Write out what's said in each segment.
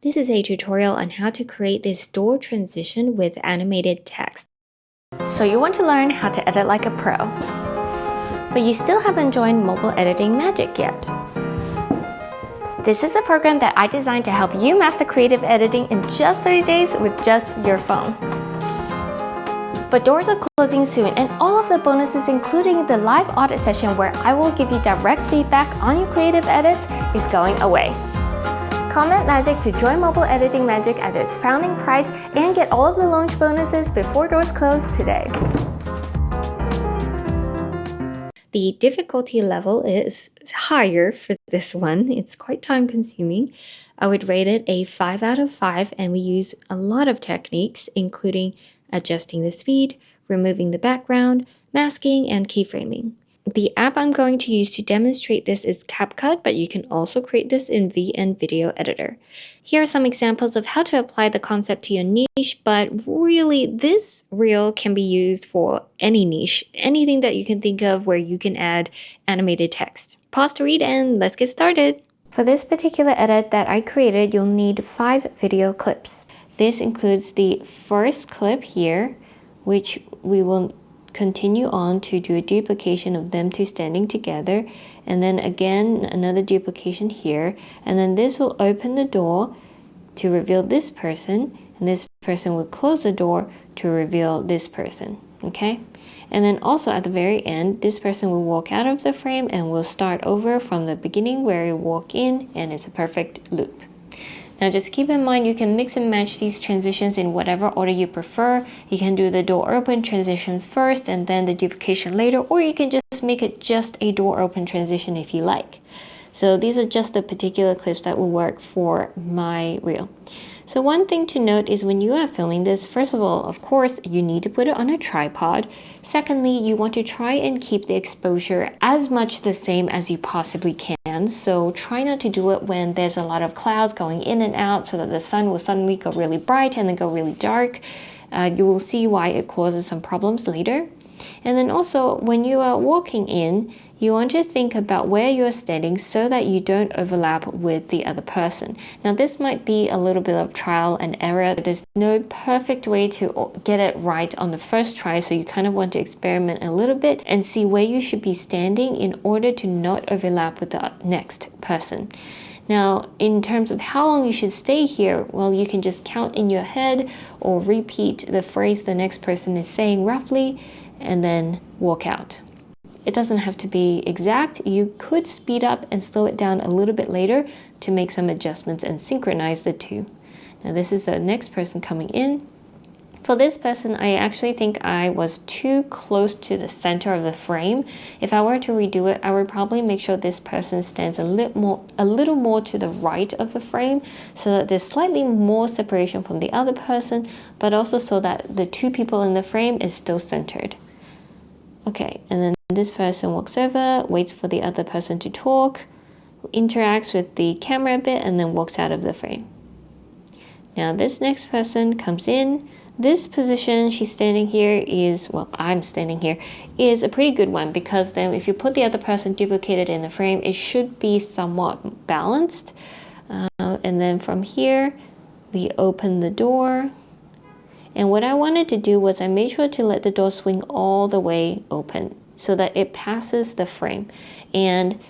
This is a tutorial on how to create this door transition with animated text. So you want to learn how to edit like a pro, but you still haven't joined mobile editing magic yet. This is a program that I designed to help you master creative editing in just 30 days with just your phone. But doors are closing soon, and all of the bonuses, including the live audit session where I will give you direct feedback on your creative edits, is going away. Comment Magic to join Mobile Editing Magic at its founding price and get all of the launch bonuses before doors close today. The difficulty level is higher for this one. It's quite time consuming. I would rate it a 5 out of 5, and we use a lot of techniques, including adjusting the speed, removing the background, masking, and keyframing. The app I'm going to use to demonstrate this is CapCut, but you can also create this in VN Video Editor. Here are some examples of how to apply the concept to your niche, but really this reel can be used for any niche, anything that you can think of where you can add animated text. Pause to read and let's get started. For this particular edit that I created, you'll need 5 video clips. This includes the first clip here, which we will continue on to do a duplication of them two standing together, and then again another duplication here, and then this will open the door to reveal this person, and this person will close the door to reveal this person. Okay, and then also at the very end, this person will walk out of the frame and we'll start over from the beginning where you walk in, and it's a perfect loop. Now just keep in mind you can mix and match these transitions in whatever order you prefer. You can do the door open transition first and then the duplication later, or you can just make it just a door open transition if you like. So these are just the particular clips that will work for my reel. So one thing to note is when you are filming this, first of all, of course, you need to put it on a tripod. Secondly, you want to try and keep the exposure as much the same as you possibly can. So try not to do it when there's a lot of clouds going in and out so that the sun will suddenly go really bright and then go really dark. You will see why it causes some problems later. And then also when you are walking in, you want to think about where you are standing so that you don't overlap with the other person. Now this might be a little bit of trial and error. There's no perfect way to get it right on the first try, so you kind of want to experiment a little bit and see where you should be standing in order to not overlap with the next person. Now, in terms of how long you should stay here, well, you can just count in your head or repeat the phrase the next person is saying roughly and then walk out. It doesn't have to be exact. You could speed up and slow it down a little bit later to make some adjustments and synchronize the two. Now this is the next person coming in. For this person, I actually think I was too close to the center of the frame. If I were to redo it, I would probably make sure this person stands a little more to the right of the frame so that there's slightly more separation from the other person, but also so that the two people in the frame is still centered. Okay, and then this person walks over, waits for the other person to talk, interacts with the camera a bit, and then walks out of the frame. Now this next person comes in. This position she's standing here is, well, I'm standing here, is a pretty good one because then if you put the other person duplicated in the frame, it should be somewhat balanced. And then from here, we open the door. And what I wanted to do was I made sure to let the door swing all the way open so that it passes the frame. And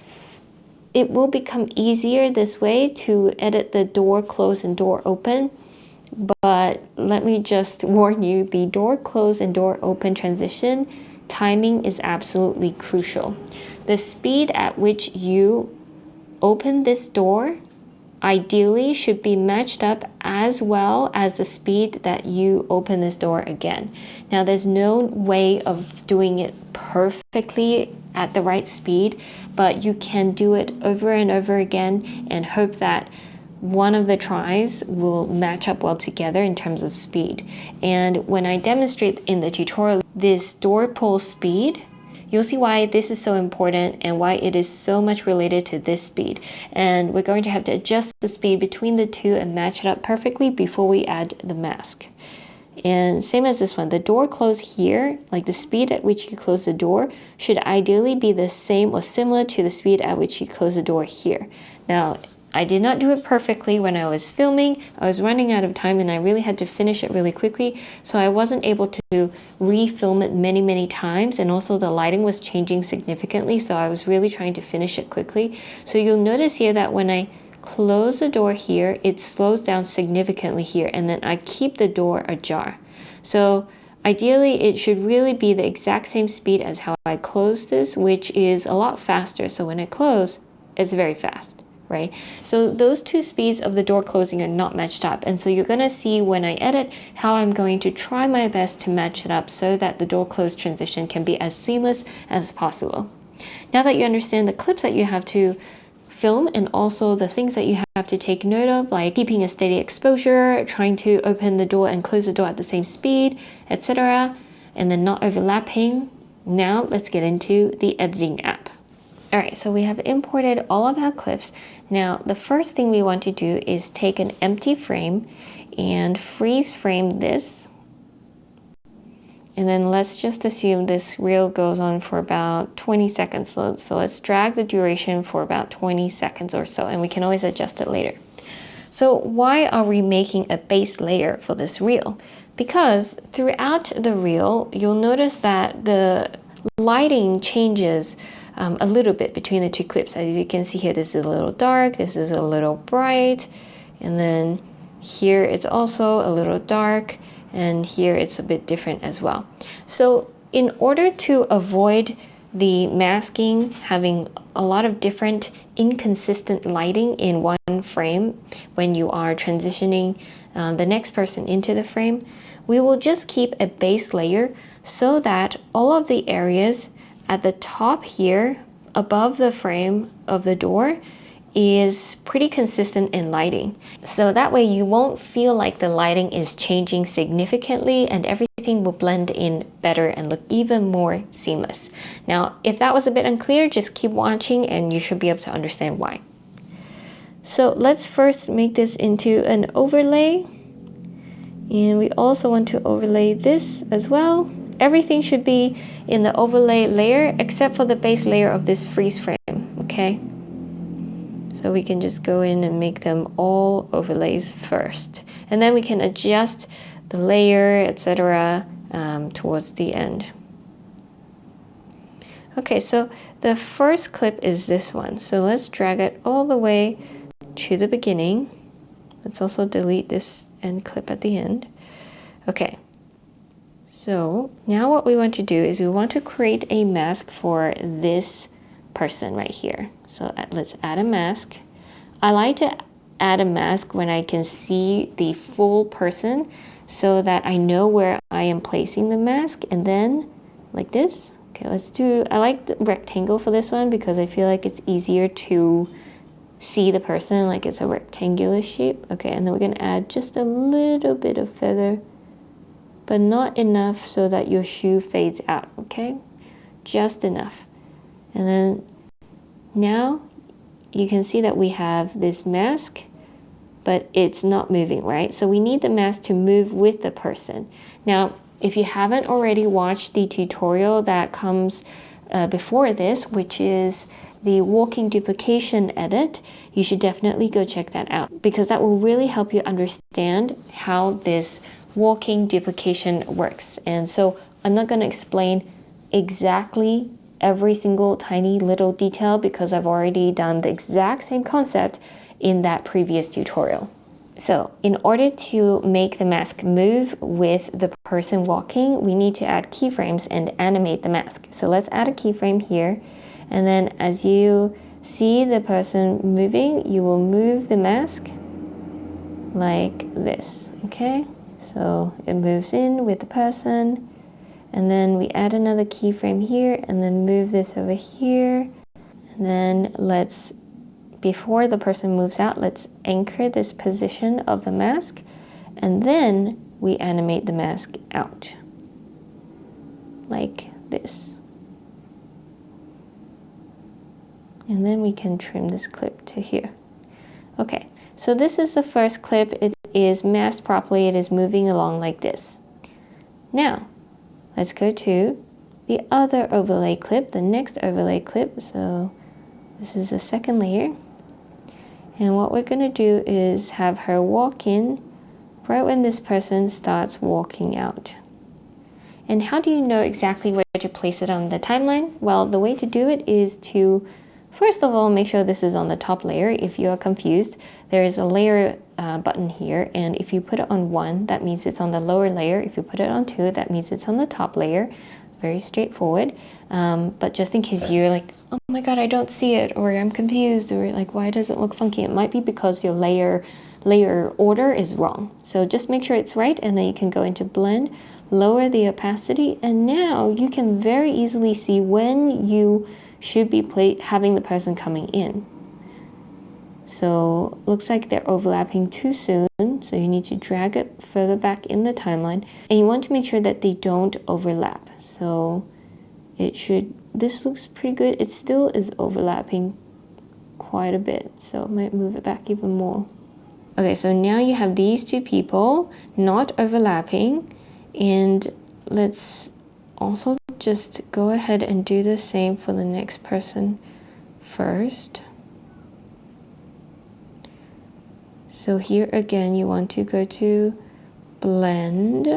it will become easier this way to edit the door close and door open. But let me just warn you, the door close and door open transition timing is absolutely crucial. The speed at which you open this door ideally should be matched up as well as the speed that you open this door again. Now there's no way of doing it perfectly at the right speed, but you can do it over and over again and hope that one of the tries will match up well together in terms of speed. And when I demonstrate in the tutorial this door pull speed, you'll see why this is so important and why it is so much related to this speed. And we're going to have to adjust the speed between the two and match it up perfectly before we add the mask. And same as this one, the door close here, like the speed at which you close the door, should ideally be the same or similar to the speed at which you close the door here. Now, I did not do it perfectly when I was filming. I was running out of time and I really had to finish it really quickly. So I wasn't able to refilm it many times. And also the lighting was changing significantly. So I was really trying to finish it quickly. So you'll notice here that when I close the door here, it slows down significantly here. And then I keep the door ajar. So ideally, it should really be the exact same speed as how I close this, which is a lot faster. So when I close, it's very fast, right? So those two speeds of the door closing are not matched up. And so you're going to see when I edit how I'm going to try my best to match it up so that the door close transition can be as seamless as possible. Now that you understand the clips that you have to film and also the things that you have to take note of, like keeping a steady exposure, trying to open the door and close the door at the same speed, etc., and then not overlapping. Now let's get into the editing app. Alright, so we have imported all of our clips. Now the first thing we want to do is take an empty frame and freeze frame this. And then let's just assume this reel goes on for about 20 seconds. So let's drag the duration for about 20 seconds or so, and we can always adjust it later. So why are we making a base layer for this reel? Because throughout the reel, you'll notice that the lighting changes a little bit between the two clips. As you can see here, this is a little dark, this is a little bright, and then here it's also a little dark, and here it's a bit different as well. So in order to avoid the masking having a lot of different inconsistent lighting in one frame when you are transitioning the next person into the frame, we will just keep a base layer so that all of the areas at the top here above the frame of the door is pretty consistent in lighting. So that way you won't feel like the lighting is changing significantly and everything will blend in better and look even more seamless. Now, if that was a bit unclear, just keep watching and you should be able to understand why. So let's first make this into an overlay. And we also want to overlay this as well. Everything should be in the overlay layer except for the base layer of this freeze frame, okay? So we can just go in and make them all overlays first. And then we can adjust the layer, etc. Towards the end. Okay, so the first clip is this one. So let's drag it all the way to the beginning. Let's also delete this end clip at the end. Okay, so now what we want to do is we want to create a mask for this person right here. So let's add a mask. I like to add a mask when I can see the full person so that I know where I am placing the mask, and then like this. Okay, I like the rectangle for this one because I feel like it's easier to see the person, like it's a rectangular shape. Okay, and then we're gonna add just a little bit of feather, but not enough so that your shoe fades out, okay? Just enough. And then now you can see that we have this mask, but it's not moving, right? So we need the mask to move with the person. Now, if you haven't already watched the tutorial that comes before this, which is the walking duplication edit, you should definitely go check that out because that will really help you understand how this walking duplication works. And so I'm not going to explain exactly every single tiny little detail because I've already done the exact same concept in that previous tutorial. So in order to make the mask move with the person walking, we need to add keyframes and animate the mask. So let's add a keyframe here. And then as you see the person moving, you will move the mask like this, okay? So it moves in with the person. And then we add another keyframe here and then move this over here. And then before the person moves out, let's anchor this position of the mask. And then we animate the mask out like this. And then we can trim this clip to here. Okay, so this is the first clip. It is masked properly. It is moving along like this. Now, let's go to the other overlay clip, the next overlay clip. So this is the second layer. And what we're going to do is have her walk in right when this person starts walking out. And how do you know exactly where to place it on the timeline? Well, the way to do it is to, first of all, make sure this is on the top layer. If you are confused, there is a layer button here, and if you put it on 1, that means it's on the lower layer. If you put it on 2, that means it's on the top layer. Very straightforward. But just in case you're like, oh my god, I don't see it, or I'm confused, or like, why does it look funky? It might be because your layer order is wrong. So just make sure it's right, and then you can go into blend, lower the opacity, and now you can very easily see when you should be having the person coming in. So looks like they're overlapping too soon, so you need to drag it further back in the timeline, and you want to make sure that they don't overlap. So it should, this looks pretty good. It still is overlapping quite a bit, so I might move it back even more. Okay, so now you have these two people not overlapping, and let's also just go ahead and do the same for the next person first. So here again, you want to go to blend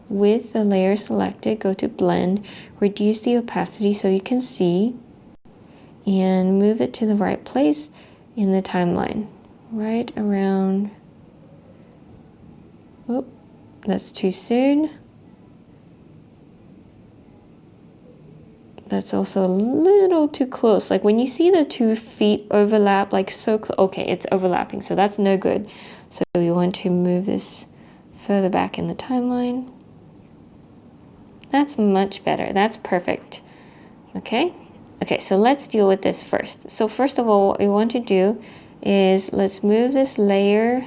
with the layer selected, go to blend, reduce the opacity so you can see, and move it to the right place in the timeline, right around, oh, that's too soon. That's also a little too close. Like when you see the 2 feet overlap, like so close, okay, it's overlapping, so that's no good. So we want to move this further back in the timeline. That's much better. That's perfect. Okay? Okay, so let's deal with this first. So first of all, what we want to do is let's move this layer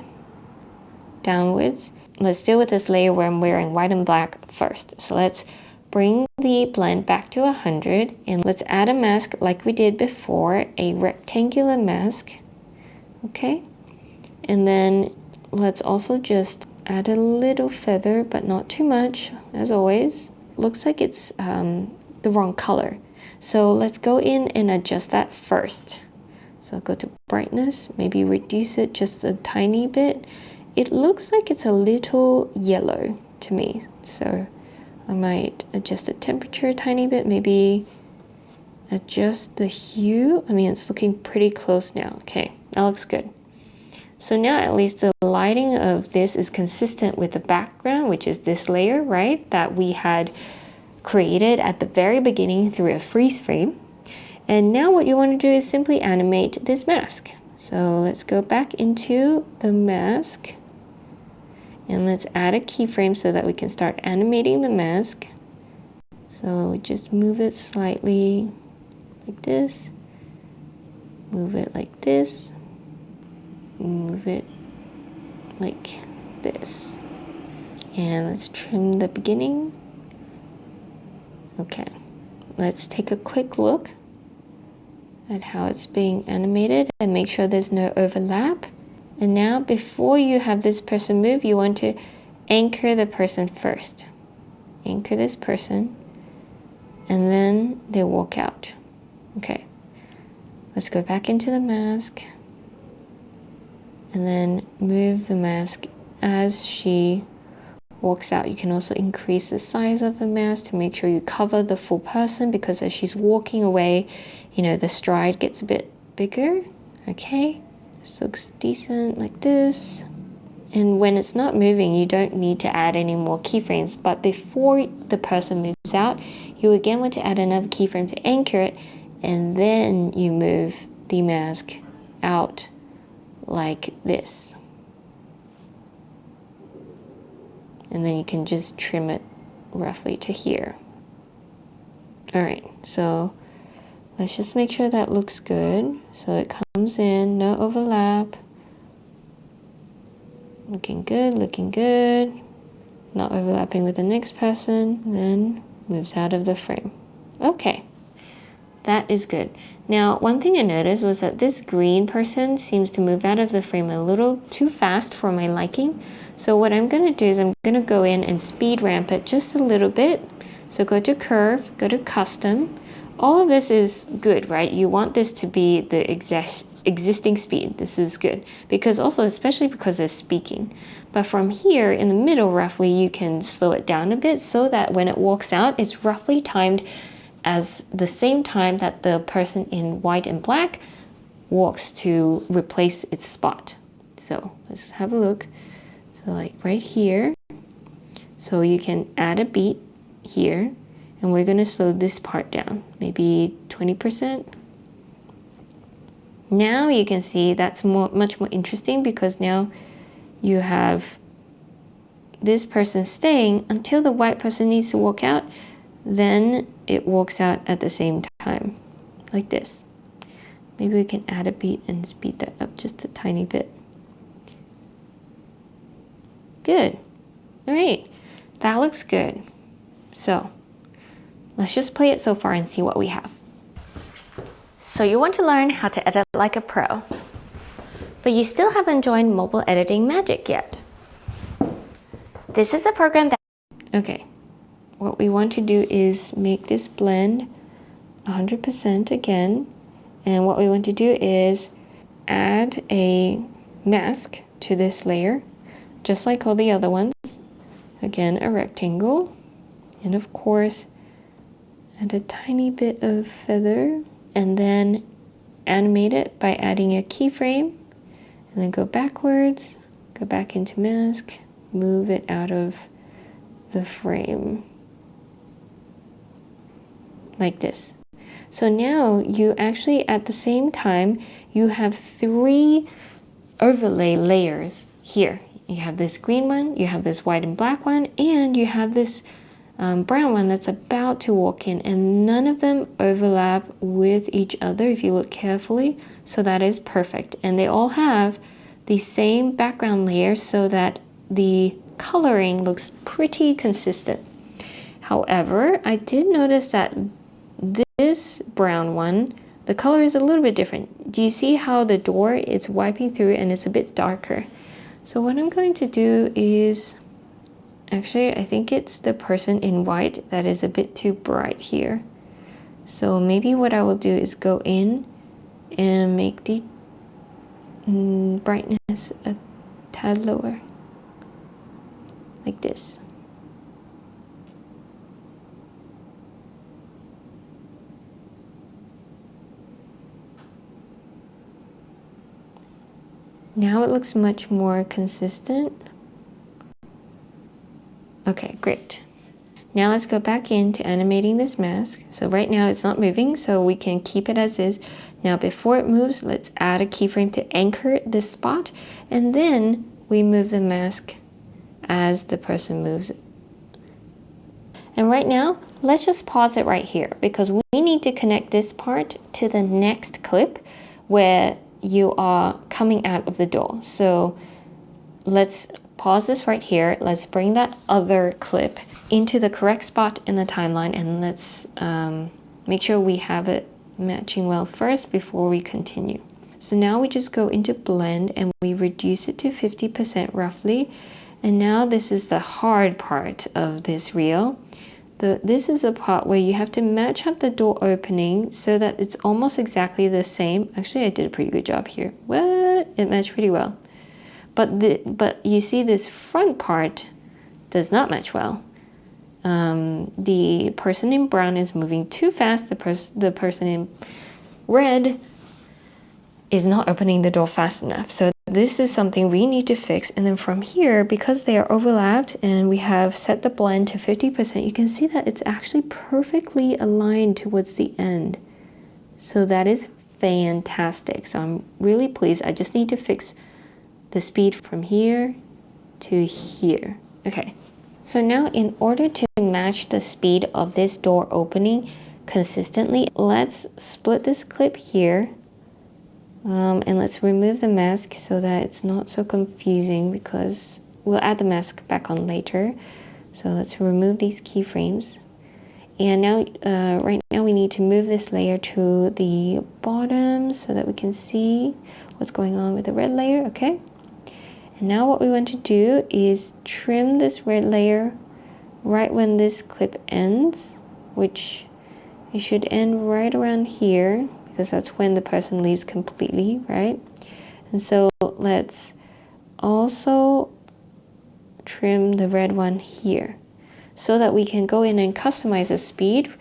downwards. Let's deal with this layer where I'm wearing white and black first. So let's bring the blend back to 100, and let's add a mask like we did before, a rectangular mask. Okay? And then let's also just add a little feather, but not too much, as always. Looks like it's the wrong color. So let's go in and adjust that first. So go to brightness, maybe reduce it just a tiny bit. It looks like it's a little yellow to me, so I might adjust the temperature a tiny bit, maybe adjust the hue. I mean, it's looking pretty close now. Okay, that looks good. So now at least the lighting of this is consistent with the background, which is this layer, right, that we had created at the very beginning through a freeze frame. And now what you want to do is simply animate this mask. So let's go back into the mask, and let's add a keyframe so that we can start animating the mask. So just move it slightly like this, move it like this, move it like this. And let's trim the beginning. Okay, let's take a quick look at how it's being animated and make sure there's no overlap. And now before you have this person move, you want to anchor the person first. Anchor this person, and then they walk out. Okay, let's go back into the mask, and then move the mask as she walks out. You can also increase the size of the mask to make sure you cover the full person, because as she's walking away, you know, the stride gets a bit bigger. Okay, this looks decent like this. And when it's not moving, you don't need to add any more keyframes, but before the person moves out, you again want to add another keyframe to anchor it, and then you move the mask out like this. And then you can just trim it roughly to here. Alright, so let's just make sure that looks good. So it comes in, no overlap. Looking good, looking good. Not overlapping with the next person. Then moves out of the frame. Okay, that is good. Now, one thing I noticed was that this green person seems to move out of the frame a little too fast for my liking. So what I'm going to do is I'm going to go in and speed ramp it just a little bit. So go to curve, go to custom. All of this is good, right? You want this to be the existing speed. This is good because also, especially because it's speaking. But from here in the middle, roughly, you can slow it down a bit so that when it walks out, it's roughly timed as the same time that the person in white and black walks to replace its spot. So let's have a look. So like right here, so you can add a beat here, and we're going to slow this part down, maybe 20%. Now you can see that's much more interesting because now you have this person staying until the white person needs to walk out, then it walks out at the same time, like this. Maybe we can add a beat and speed that up just a tiny bit. Good. All right, that looks good. So let's just play it so far and see what we have. So you want to learn how to edit like a pro, but you still haven't joined mobile editing magic yet. This is a program that... Okay, what we want to do is make this blend 100% again. And what we want to do is add a mask to this layer, just like all the other ones. Again, a rectangle. And of course, add a tiny bit of feather. And then animate it by adding a keyframe. And then go backwards, go back into mask, move it out of the frame. Like this. So now you actually, at the same time, you have 3 overlay layers here. You have this green one, you have this white and black one, and you have this brown one that's about to walk in, and none of them overlap with each other if you look carefully. So that is perfect. And they all have the same background layer so that the coloring looks pretty consistent. However, I did notice that this brown one, the color is a little bit different. Do you see how the door is wiping through and it's a bit darker? So what I'm going to do is, actually, I think it's the person in white that is a bit too bright here. So maybe what I will do is go in and make the brightness a tad lower, like this. Now it looks much more consistent. Okay, great. Now let's go back into animating this mask. So right now it's not moving, so we can keep it as is. Now before it moves, let's add a keyframe to anchor this spot, and then we move the mask as the person moves it. And right now, let's just pause it right here because we need to connect this part to the next clip where you are coming out of the door. So let's pause this right here. Let's bring that other clip into the correct spot in the timeline, and let's make sure we have it matching well first before we continue. So now we just go into blend and we reduce it to 50% roughly. And now this is the hard part of this reel. This is a part where you have to match up the door opening so that it's almost exactly the same. Actually, I did a pretty good job here. What? It matched pretty well. But you see this front part does not match well. The person in brown is moving too fast. The person in red is not opening the door fast enough. So this is something we need to fix. And then from here, because they are overlapped and we have set the blend to 50%, you can see that it's actually perfectly aligned towards the end. So that is fantastic. So I'm really pleased. I just need to fix the speed from here to here. Okay. So now in order to match the speed of this door opening consistently, let's split this clip here. And let's remove the mask so that it's not so confusing because we'll add the mask back on later. So let's remove these keyframes. And now, right now we need to move this layer to the bottom so that we can see what's going on with the red layer, okay? And now what we want to do is trim this red layer right when this clip ends, which it should end right around here, because that's when the person leaves completely, right? And so let's also trim the red one here so that we can go in and customize the speed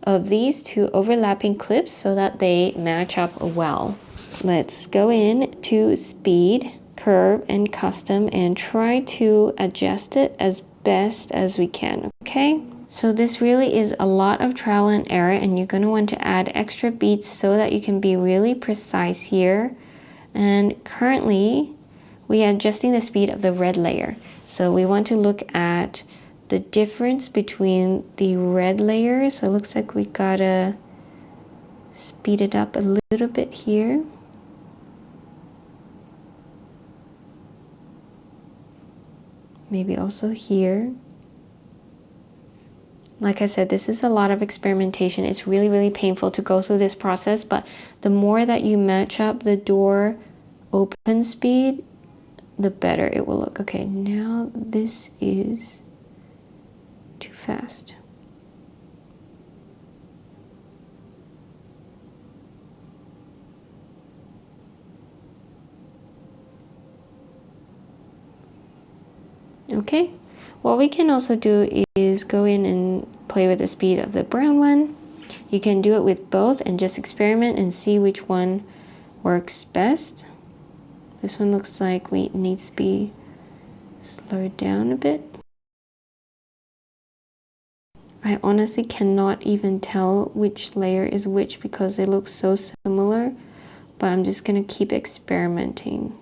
of these two overlapping clips so that they match up well. Let's go in to speed, curve, and custom and try to adjust it as best as we can, okay? So this really is a lot of trial and error, and you're going to want to add extra beats so that you can be really precise here. And currently we are adjusting the speed of the red layer. So we want to look at the difference between the red layer. So it looks like we gotta speed it up a little bit here. Maybe also here. Like I said, this is a lot of experimentation. It's really, really painful to go through this process, but the more that you match up the door open speed, the better it will look. Okay, now this is too fast. Okay, what we can also do is go in and play with the speed of the brown one. You can do it with both and just experiment and see which one works best. This one looks like it needs to be slowed down a bit. I honestly cannot even tell which layer is which because they look so similar, but I'm just going to keep experimenting.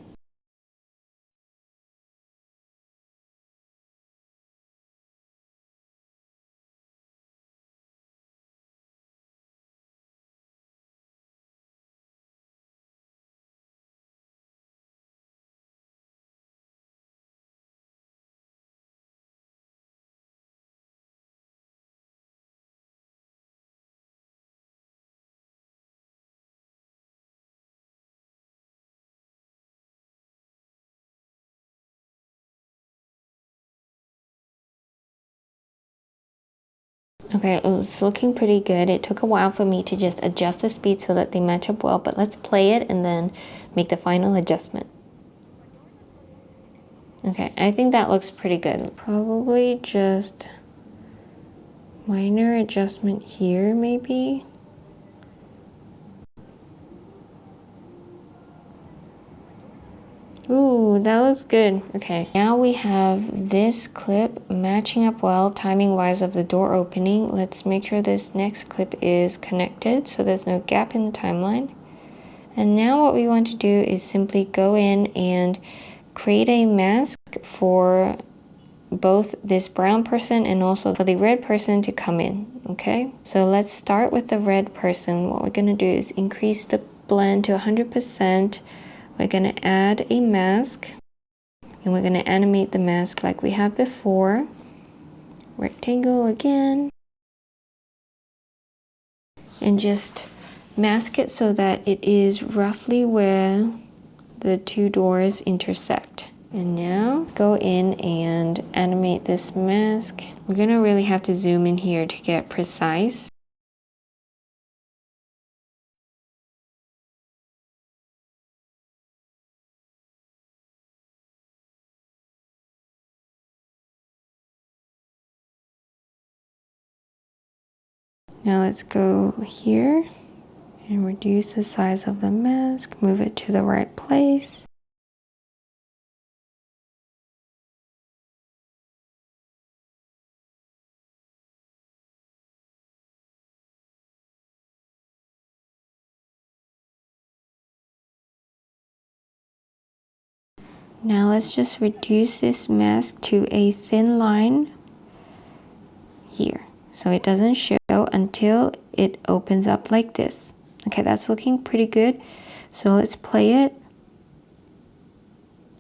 Okay, it's looking pretty good. It took a while for me to just adjust the speed so that they match up well, but let's play it and then make the final adjustment. Okay, I think that looks pretty good. Probably just minor adjustment here, maybe. Ooh, that looks good. Okay, now we have this clip matching up well, timing wise of the door opening. Let's make sure this next clip is connected so there's no gap in the timeline. And now what we want to do is simply go in and create a mask for both this brown person and also for the red person to come in, okay? So let's start with the red person. What we're gonna do is increase the blend to 100%. We're gonna add a mask and we're gonna animate the mask like we have before. Rectangle again. And just mask it so that it is roughly where the two doors intersect. And now go in and animate this mask. We're gonna really have to zoom in here to get precise. Now let's go here and reduce the size of the mask, move it to the right place. Now let's just reduce this mask to a thin line here, so it doesn't show until it opens up like this. Okay, that's looking pretty good. So let's play it.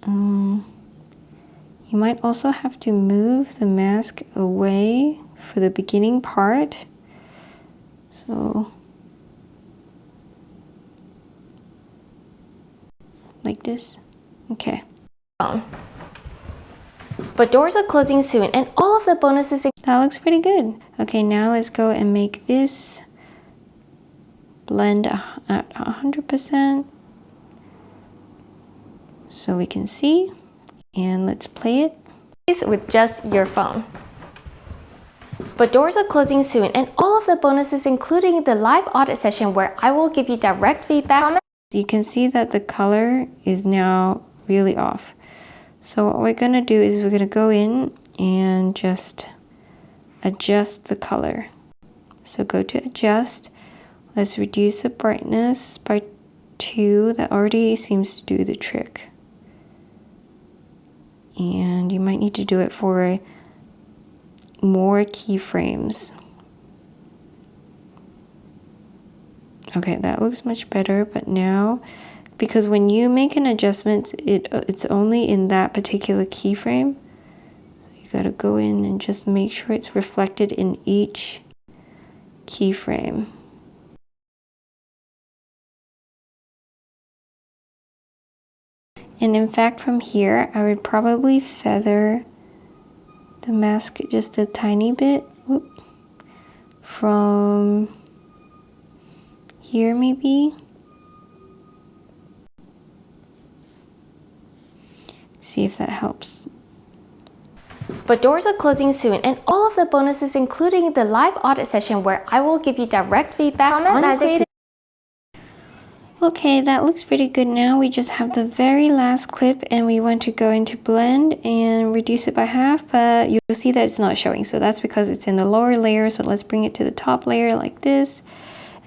You might also have to move the mask away for the beginning part. So like this. Okay. But doors are closing soon and all of the bonuses. That looks pretty good. Okay, now let's go and make this blend at 100% so we can see. And let's play it with just your phone. But doors are closing soon, and all of the bonuses, including the live audit session where I will give you direct feedback. You can see that the color is now really off. So what we're going to do is we're going to go in and just adjust the color. So go to adjust. Let's reduce the brightness by 2. That already seems to do the trick. And you might need to do it for more keyframes. Okay, that looks much better, but now, because when you make an adjustment, it's only in that particular keyframe. So you gotta go in and just make sure it's reflected in each keyframe. And in fact, from here, I would probably feather the mask just a tiny bit. Whoop. From here maybe. See if that helps. But doors are closing soon, and all of the bonuses, including the live audit session where I will give you direct feedback on magic. Okay, that looks pretty good now. We just have the very last clip and we want to go into blend and reduce it by half, but you'll see that it's not showing. So that's because it's in the lower layer. So let's bring it to the top layer like this.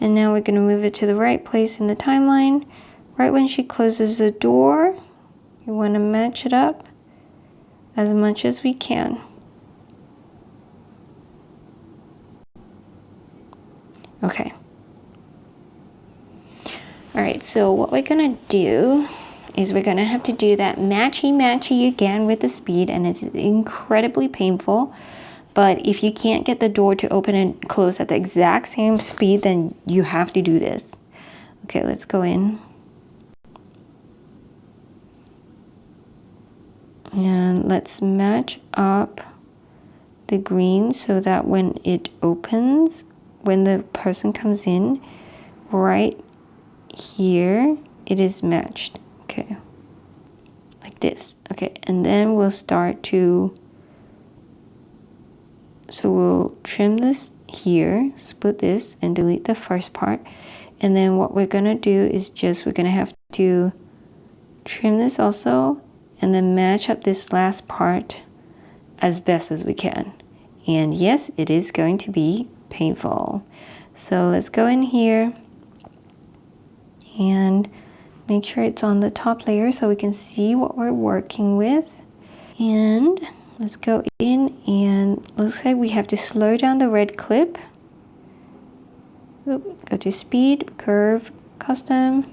And now we're going to move it to the right place in the timeline. Right when she closes the door, you want to match it up as much as we can. Okay. Alright, so what we're gonna do is we're gonna have to do that matchy again with the speed, and it's incredibly painful. But if you can't get the door to open and close at the exact same speed, then you have to do this. Okay, let's go in. And let's match up the green so that when it opens, when the person comes in, right here it is matched. Okay, like this. Okay, and then we'll start to, so we'll trim this here, split this and delete the first part, and then what we're gonna do is we're gonna have to trim this also and then match up this last part as best as we can. And yes, it is going to be painful. So let's go in here and make sure it's on the top layer so we can see what we're working with. And let's go in, and looks like we have to slow down the red clip. Oop, go to speed, curve, custom.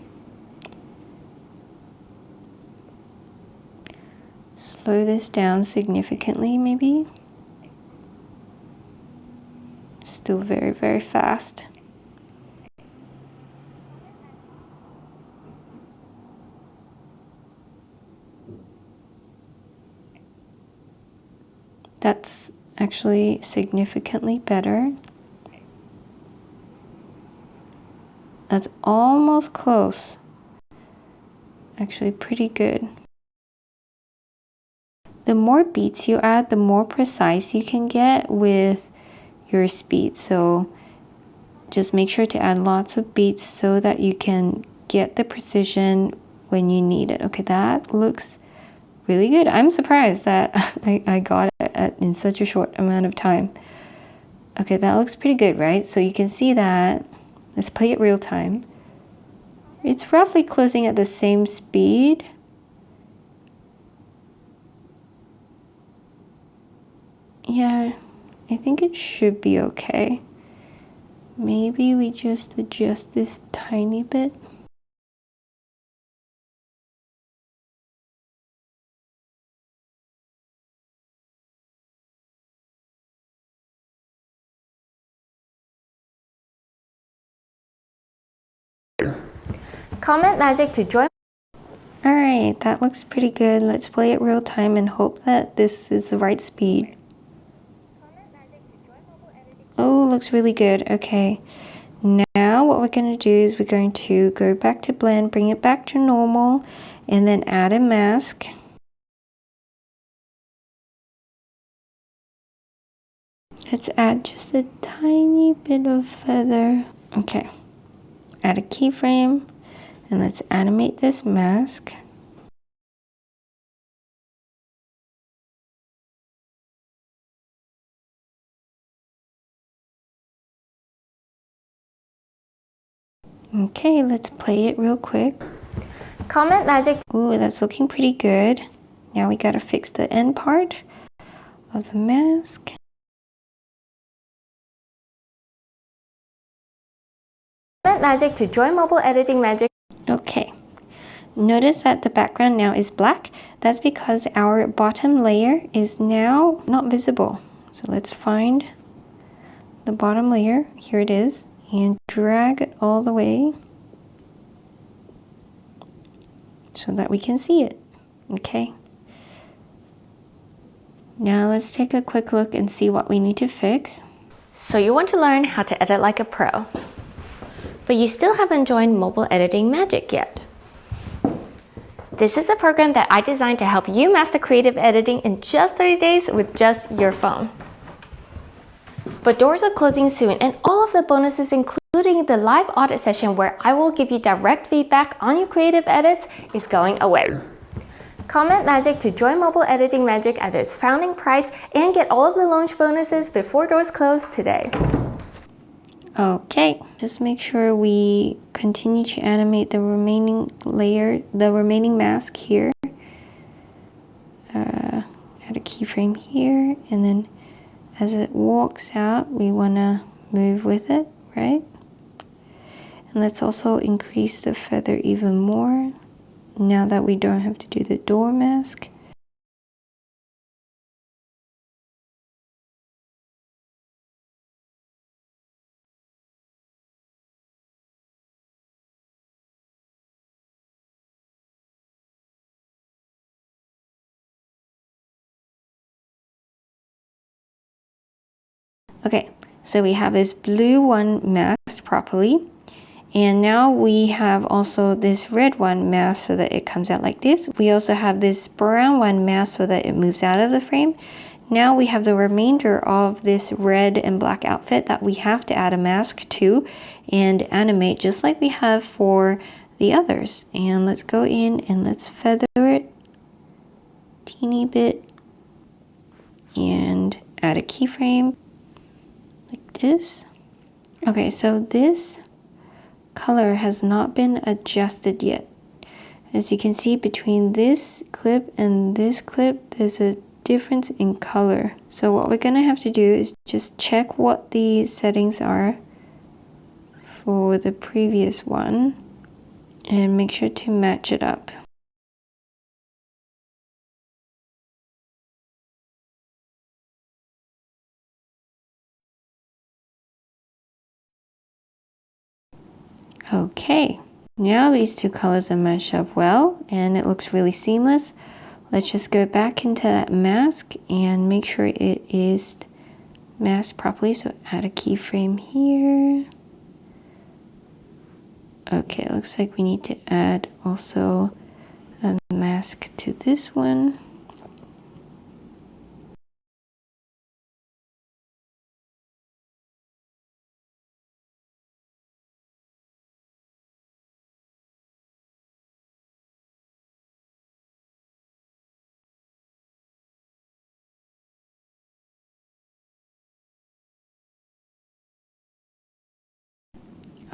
Slow this down significantly maybe. Still very, very fast. That's actually significantly better. That's almost close. Actually pretty good. The more beats you add, the more precise you can get with your speed. So just make sure to add lots of beats so that you can get the precision when you need it. Okay, that looks really good. I'm surprised that I got it in such a short amount of time. Okay, that looks pretty good, right? So you can see that. Let's play it real time. It's roughly closing at the same speed. Yeah, I think it should be okay. Maybe we just adjust this tiny bit. Comment magic to join. Alright, that looks pretty good. Let's play it real time and hope that this is the right speed. Oh, looks really good. Okay, now now what we're going to do is we're going to go back to blend, bring it back to normal, and then add a mask. Let's add just a tiny bit of feather. Okay, add a keyframe, and let's animate this mask. Okay, let's play it real quick. Comment magic. Ooh, that's looking pretty good. Now we gotta fix the end part of the mask. Comment magic to join mobile editing magic. Okay, notice that the background now is black. That's because our bottom layer is now not visible. So let's find the bottom layer. Here it is. And drag it all the way so that we can see it. Okay. Now let's take a quick look and see what we need to fix. So you want to learn how to edit like a pro, but you still haven't joined mobile editing magic yet. This is a program that I designed to help you master creative editing in just 30 days with just your phone. But doors are closing soon, and all of the bonuses, including the live audit session where I will give you direct feedback on your creative edits, is going away. Comment magic to join mobile editing magic at its founding price and get all of the launch bonuses before doors close today. Okay, just make sure we continue to animate the remaining layer, the remaining mask here. Add a keyframe here, and then as it walks out, we want to move with it, right? And let's also increase the feather even more now that we don't have to do the door mask. Okay, so we have this blue one masked properly. And now we have also this red one masked so that it comes out like this. We also have this brown one masked so that it moves out of the frame. Now we have the remainder of this red and black outfit that we have to add a mask to and animate just like we have for the others. And let's go in and let's feather it teeny bit and add a keyframe like this. Okay, so this color has not been adjusted yet. As you can see, between this clip and this clip, there's a difference in color. So what we're gonna have to do is just check what the settings are for the previous one and make sure to match it up. Okay, now these two colors are matched up well and it looks really seamless. Let's just go back into that mask and make sure it is masked properly. So add a keyframe here. Okay, looks like we need to add also a mask to this one.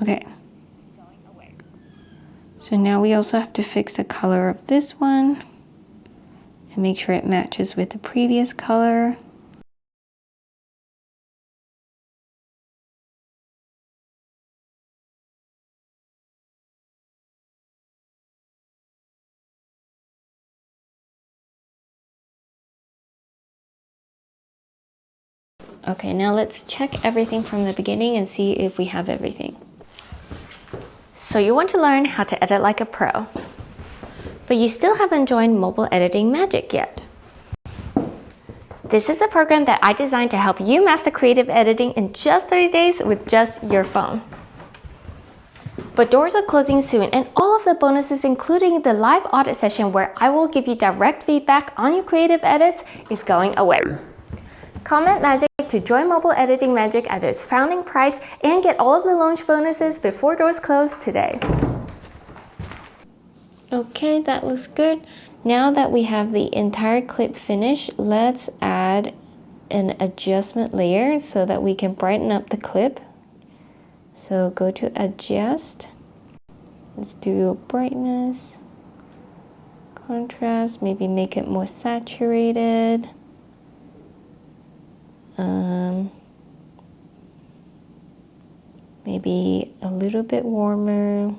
Okay. So now we also have to fix the color of this one and make sure it matches with the previous color. Okay, now let's check everything from the beginning and see if we have everything. So you want to learn how to edit like a pro, but you still haven't joined mobile editing magic yet. This is a program that I designed to help you master creative editing in just 30 days with just your phone. But doors are closing soon, and all of the bonuses, including the live audit session where I will give you direct feedback on your creative edits, is going away. Comment Magic to join Mobile Editing Magic at its founding price and get all of the launch bonuses before doors close today. Okay, that looks good. Now that we have the entire clip finished, let's add an adjustment layer so that we can brighten up the clip. So go to adjust. Let's do brightness, contrast, maybe make it more saturated. Maybe a little bit warmer.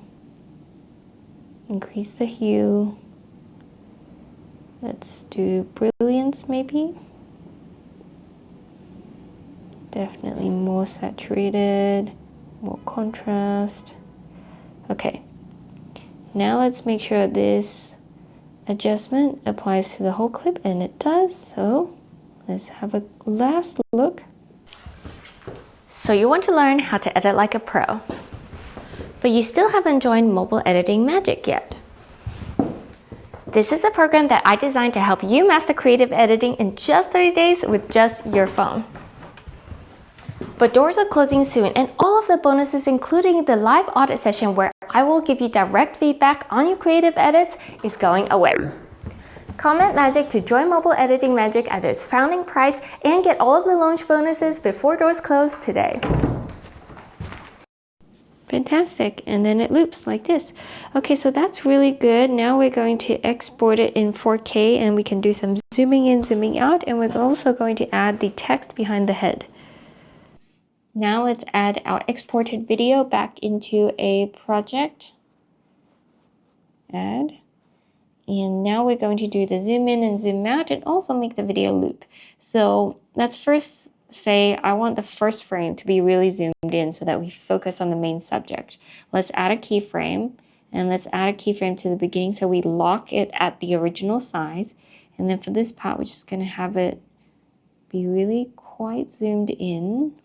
Increase the hue. Let's do brilliance maybe. Definitely more saturated, more contrast. Okay. Now let's make sure this adjustment applies to the whole clip, and it does. So let's have a last look. So you want to learn how to edit like a pro, but you still haven't joined Mobile Editing Magic yet. This is a program that I designed to help you master creative editing in just 30 days with just your phone. But doors are closing soon, and all of the bonuses, including the live audit session where I will give you direct feedback on your creative edits, is going away. Comment Magic to join Mobile Editing Magic at its founding price and get all of the launch bonuses before doors close today. Fantastic, and then it loops like this. Okay, so that's really good. Now we're going to export it in 4K, and we can do some zooming in, zooming out, and we're also going to add the text behind the head. Now let's add our exported video back into a project. Add. And now we're going to do the zoom in and zoom out and also make the video loop. So let's first say I want the first frame to be really zoomed in so that we focus on the main subject. Let's add a keyframe, and let's add a keyframe to the beginning so we lock it at the original size. And then for this part, we're just going to have it be really quite zoomed in.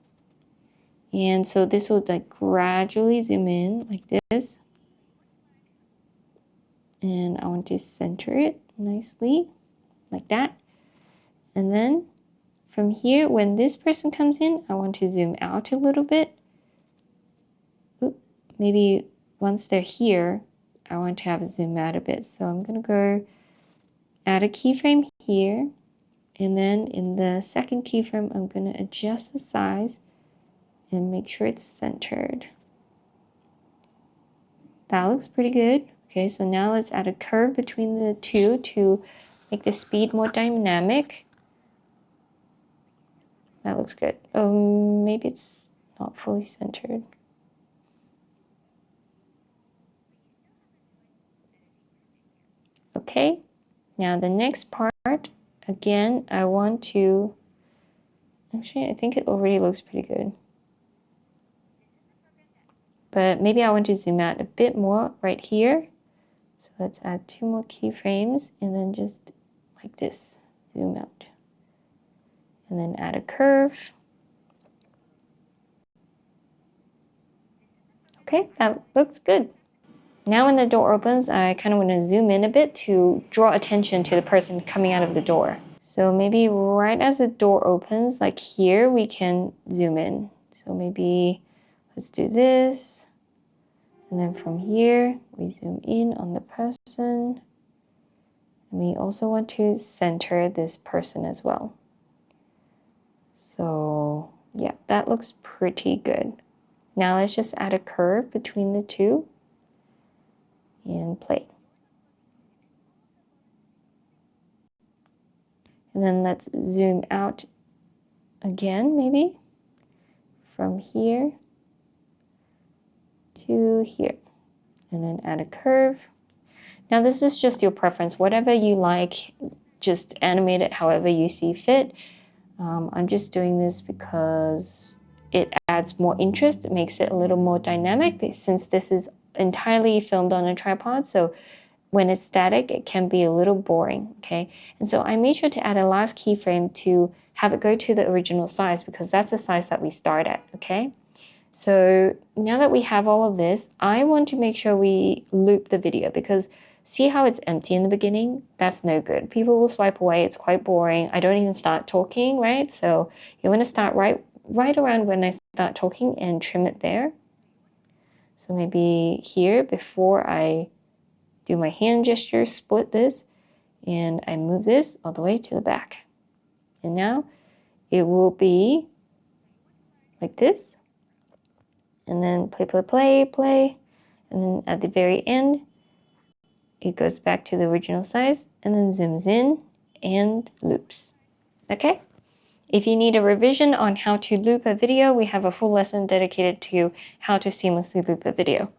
And so this will like gradually zoom in like this. And I want to center it nicely like that. And then from here, when this person comes in, I want to zoom out a little bit. Oop, maybe once they're here, I want to have it zoom out a bit. So I'm going to go add a keyframe here. And then in the second keyframe, I'm going to adjust the size and make sure it's centered. That looks pretty good. Okay, so now let's add a curve between the two to make the speed more dynamic. That looks good. Maybe it's not fully centered. Okay, now the next part, again, I want to, actually, I think it already looks pretty good. But maybe I want to zoom out a bit more right here. So let's add 2 more keyframes and then just like this, zoom out. And then add a curve. Okay, that looks good. Now when the door opens, I kind of want to zoom in a bit to draw attention to the person coming out of the door. So maybe right as the door opens, like here, we can zoom in. So maybe let's do this. And then from here, we zoom in on the person. And we also want to center this person as well. So yeah, that looks pretty good. Now let's just add a curve between the two and play. And then let's zoom out again, maybe from here to here, and then add a curve. Now this is just your preference, whatever you like, just animate it however you see fit. I'm just doing this because it adds more interest. It makes it a little more dynamic since this is entirely filmed on a tripod. So when it's static, it can be a little boring, okay? And so I made sure to add a last keyframe to have it go to the original size because that's the size that we start at, okay? So now that we have all of this, I want to make sure we loop the video because see how it's empty in the beginning? That's no good. People will swipe away. It's quite boring. I don't even start talking, right? So you want to start right around when I start talking and trim it there. So maybe here before I do my hand gesture, split this, and I move this all the way to the back. And now it will be like this. And then play, play, play, play. And then at the very end, it goes back to the original size and then zooms in and loops. Okay? If you need a revision on how to loop a video, we have a full lesson dedicated to how to seamlessly loop a video.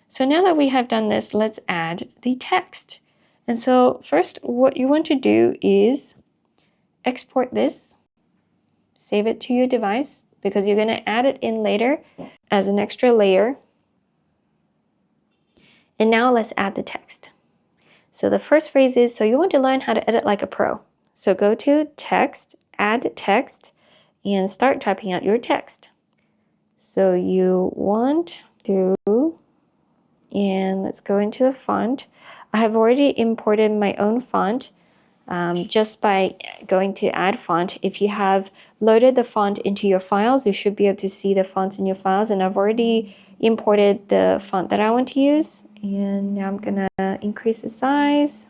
So now that we have done this, let's add the text. And so first, what you want to do is export this, save it to your device, because you're going to add it in later as an extra layer. And now let's add the text. So the first phrase is, so you want to learn how to edit like a pro. So go to text, add text, and start typing out your text. So you want to, and let's go into the font. I have already imported my own font just by going to add font. If you have loaded the font into your files, you should be able to see the fonts in your files. And I've already imported the font that I want to use. And now I'm gonna increase the size.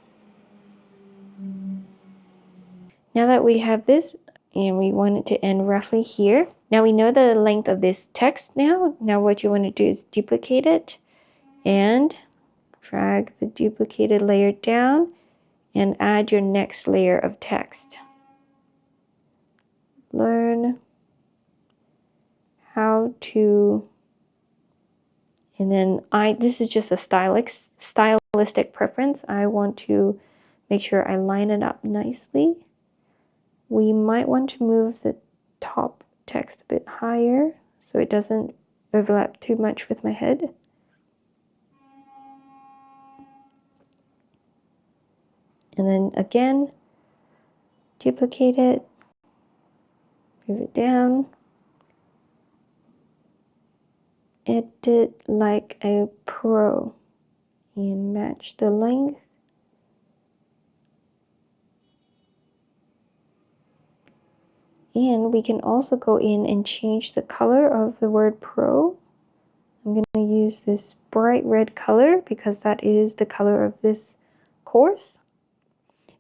Now that we have this, and we want it to end roughly here. Now we know the length of this text now. Now what you want to do is duplicate it and drag the duplicated layer down and add your next layer of text. Learn how to, and then this is just a stylistic preference. I want to make sure I line it up nicely. We might want to move the top text a bit higher so it doesn't overlap too much with my head. And then again, duplicate it, move it down, edit like a pro, and match the length. And we can also go in and change the color of the word pro. I'm going to use this bright red color because that is the color of this course.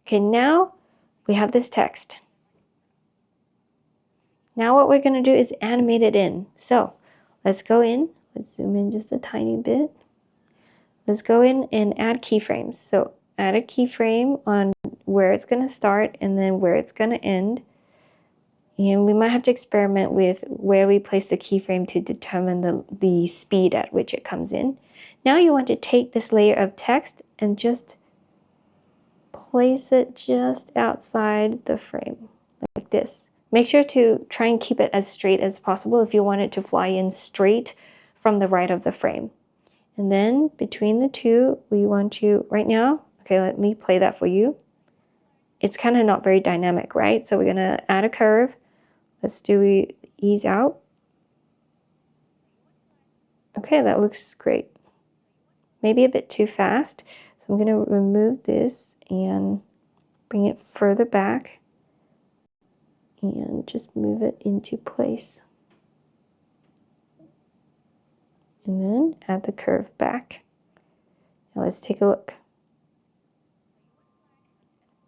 Okay, now we have this text. Now what we're going to do is animate it in. So let's go in. Let's zoom in just a tiny bit. Let's go in and add keyframes. So add a keyframe on where it's going to start and then where it's going to end. And we might have to experiment with where we place the keyframe to determine the speed at which it comes in. Now you want to take this layer of text and just place it just outside the frame, like this. Make sure to try and keep it as straight as possible if you want it to fly in straight from the right of the frame. And then between the two, we want to, right now, okay, let me play that for you. It's kind of not very dynamic, right? So we're going to add a curve. Let's do ease out. Okay, that looks great. Maybe a bit too fast. So I'm going to remove this and bring it further back and just move it into place. And then add the curve back. Now let's take a look.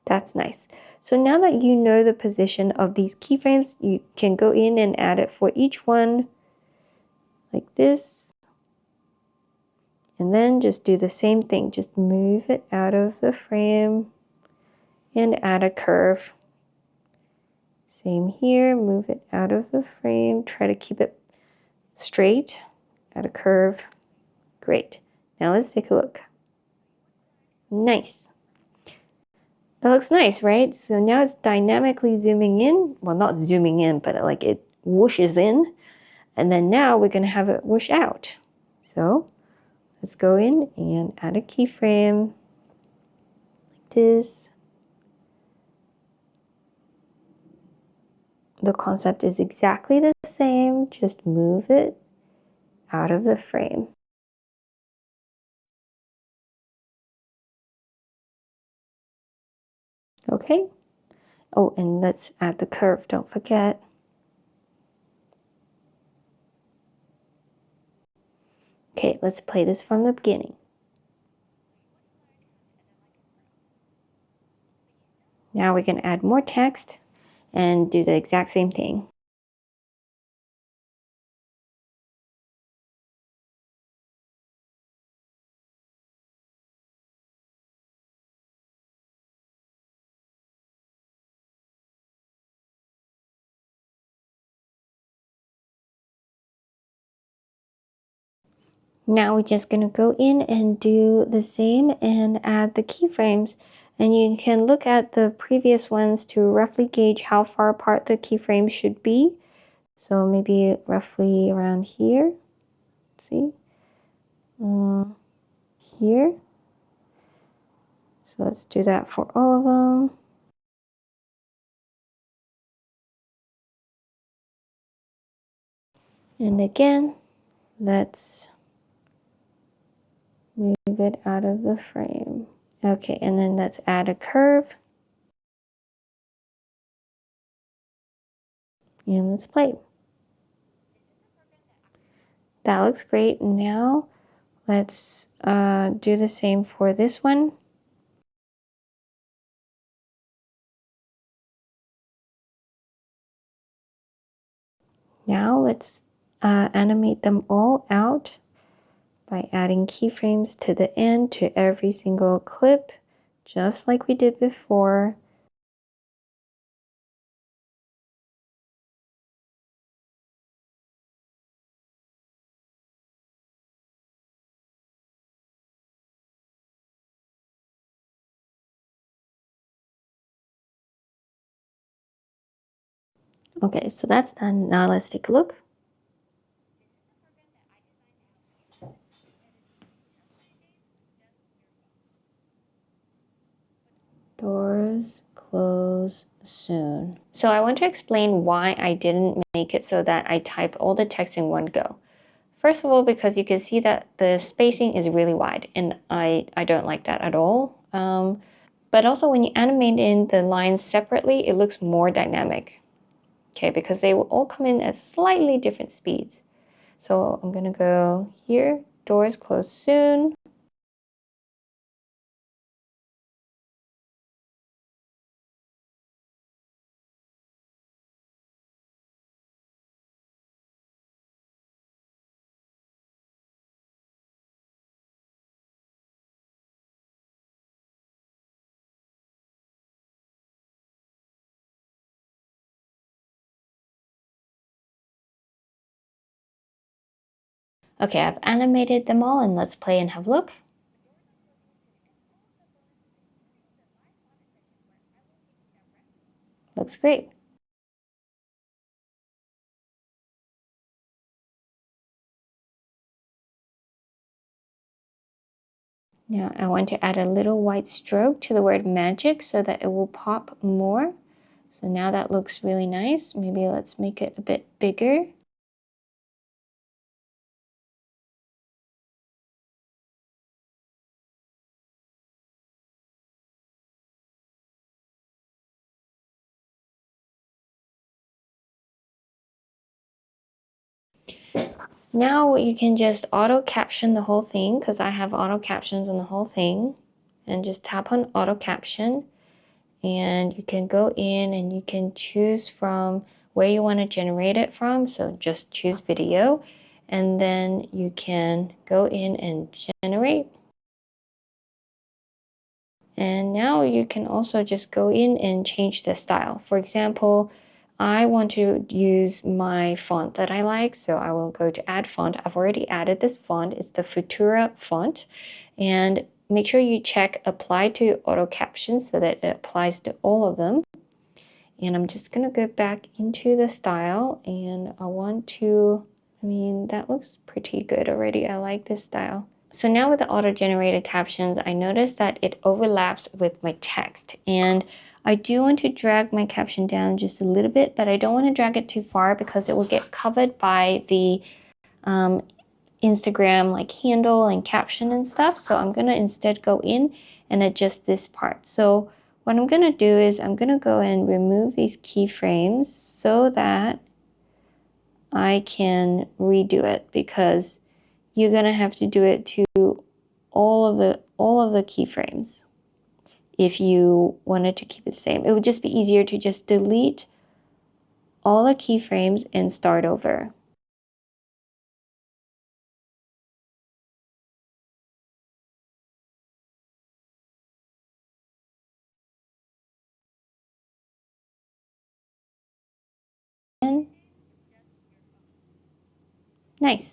That's nice. So now that you know the position of these keyframes, you can go in and add it for each one like this. And then just do the same thing. Just move it out of the frame and add a curve. Same here, move it out of the frame. Try to keep it straight, add a curve. Great. Now let's take a look. Nice. That looks nice, right? So now it's dynamically zooming in. Well, not zooming in, but like it whooshes in. And then now we're going to have it whoosh out. So let's go in and add a keyframe like this. The concept is exactly the same. Just move it out of the frame. Okay. Oh, and let's add the curve, don't forget. Okay, let's play this from the beginning. Now we can add more text and do the exact same thing. Now we're just going to go in and do the same and add the keyframes. And you can look at the previous ones to roughly gauge how far apart the keyframes should be. So maybe roughly around here. See? Here. So let's do that for all of them. And again, let's move it out of the frame. Okay, and then let's add a curve. And let's play. That looks great. Now let's do the same for this one. Now let's animate them all out by adding keyframes to the end to every single clip, just like we did before. Okay, so that's done. Now let's take a look. Doors close soon. So I want to explain why I didn't make it so that I type all the text in one go. First of all, because you can see that the spacing is really wide, and I don't like that at all. But also when you animate in the lines separately, it looks more dynamic. Okay, because they will all come in at slightly different speeds. So I'm gonna go here, doors close soon. Okay, I've animated them all, and let's play and have a look. Looks great. Now I want to add a little white stroke to the word magic so that it will pop more. So now that looks really nice. Maybe let's make it a bit bigger. Now you can just auto caption the whole thing, because I have auto captions on the whole thing, and just tap on auto caption, and you can go in and you can choose from where you want to generate it from. So just choose video, and then you can go in and generate. And now you can also just go in and change the style. For example, I want to use my font that I like, so I will go to add font. I've already added this font. It's the Futura font. And make sure you check apply to auto captions so that it applies to all of them. And I'm just going to go back into the style, and I want to, that looks pretty good already. I like this style. So now with the auto-generated captions, I noticed that it overlaps with my text. And I do want to drag my caption down just a little bit, but I don't want to drag it too far because it will get covered by the Instagram like handle and caption and stuff. So I'm gonna instead go in and adjust this part. So what I'm gonna do is I'm gonna go and remove these keyframes so that I can redo it, because you're gonna have to do it to all of the keyframes if you wanted to keep it the same. It would just be easier to just delete all the keyframes and start over. Nice.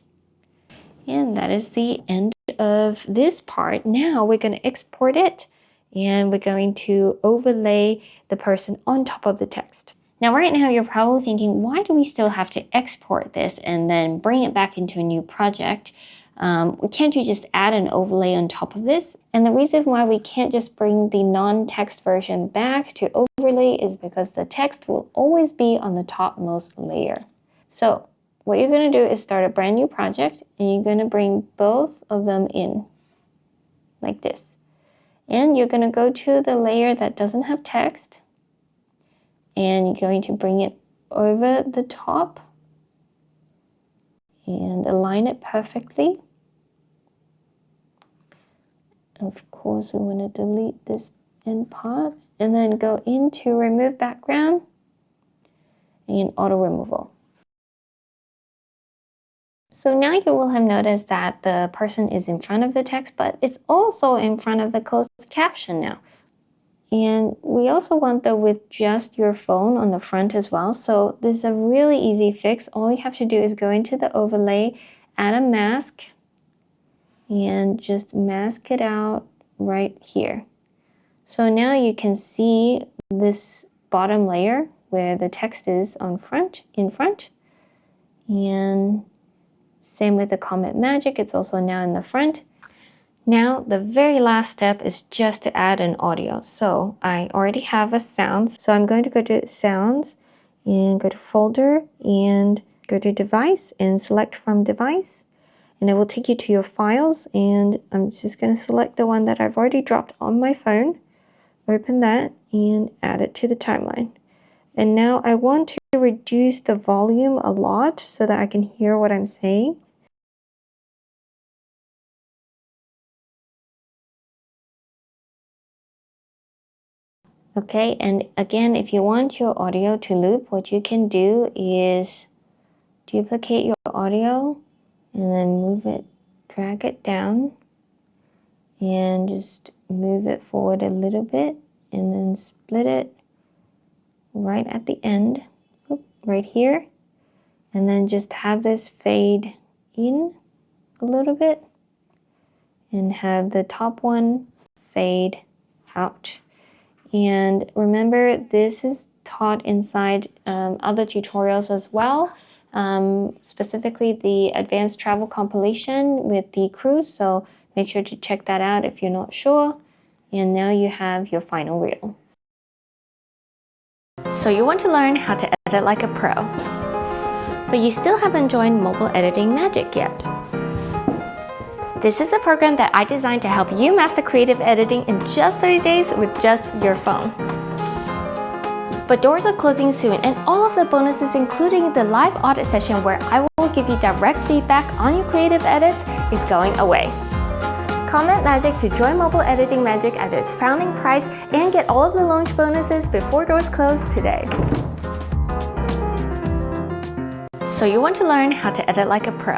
And that is the end of this part. Now we're going to export it, and we're going to overlay the person on top of the text. Now right now you're probably thinking, why do we still have to export this and then bring it back into a new project? Can't you just add an overlay on top of this? And the reason why we can't just bring the non-text version back to overlay is because the text will always be on the topmost layer. So what you're going to do is start a brand new project, and you're going to bring both of them in like this. And you're going to go to the layer that doesn't have text, and you're going to bring it over the top and align it perfectly. Of course, we want to delete this end part, and then go into remove background and auto removal. So now you will have noticed that the person is in front of the text, but it's also in front of the closed caption now. And we also want that with just your phone on the front as well. So this is a really easy fix. All you have to do is go into the overlay, add a mask, and just mask it out right here. So now you can see this bottom layer where the text is in front. And same with the comment magic, it's also now in the front. Now the very last step is just to add an audio. So I already have a sound, so I'm going to go to sounds and go to folder and go to device and select from device, and it will take you to your files, and I'm just going to select the one that I've already dropped on my phone, open that and add it to the timeline. And now I want to reduce the volume a lot so that I can hear what I'm saying. Okay, and again, if you want your audio to loop, what you can do is duplicate your audio and then move it, drag it down, and just move it forward a little bit, and then split it right at the end, right here, and then just have this fade in a little bit and have the top one fade out. And remember, this is taught inside other tutorials as well, specifically the advanced travel compilation with the cruise. So make sure to check that out if you're not sure. And now you have your final reel. So you want to learn how to edit like a pro, but you still haven't joined Mobile Editing Magic yet. This is a program that I designed to help you master creative editing in just 30 days with just your phone. But doors are closing soon, and all of the bonuses, including the live audit session where I will give you direct feedback on your creative edits, is going away. Comment Magic to join Mobile Editing Magic at its founding price and get all of the launch bonuses before doors close today. So you want to learn how to edit like a pro,